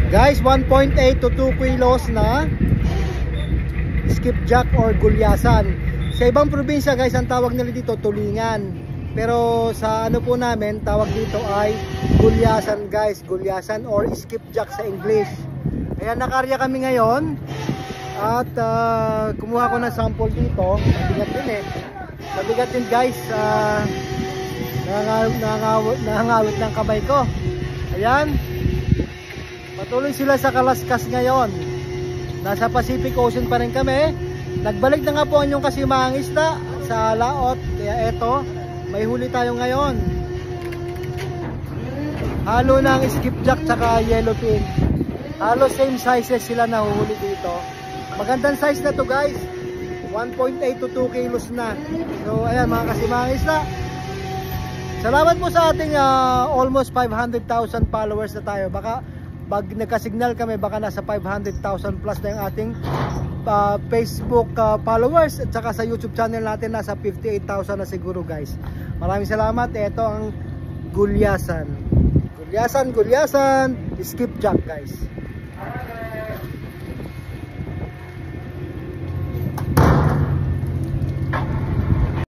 Guys, 1.8 to 2 kilos na skipjack or gulyasan. Sa ibang probinsya guys, ang tawag nila dito tulingan. Pero sa ano po namin, tawag dito ay gulyasan guys. Gulyasan or skipjack sa English. Ayan, nakarya kami ngayon. At kumuha ko ng sample dito. Mabigat din eh. Mabigat din guys. Nangangawit ng kamay ko. Ayan. Patuloy sila sa kalaskas ngayon. Nasa Pacific Ocean pa rin kami. Nagbalik na nga po ang yung kasimahang isda sa laot. Kaya eto, may huli tayo ngayon. Halo ng skipjack tsaka yellowfin. Halo same sizes sila nahuhuli dito. Magandang size na to guys. 1.8 to 2 kilos na. So ayan mga kasimahang isda. Salamat po sa ating almost 500,000 followers na tayo. Baka pag nagka-signal kami, baka nasa 500,000 plus na yung ating Facebook followers. At saka sa YouTube channel natin, nasa 58,000 na siguro guys. Maraming salamat. Ito ang gulyasan. Gulyasan, skipjack guys.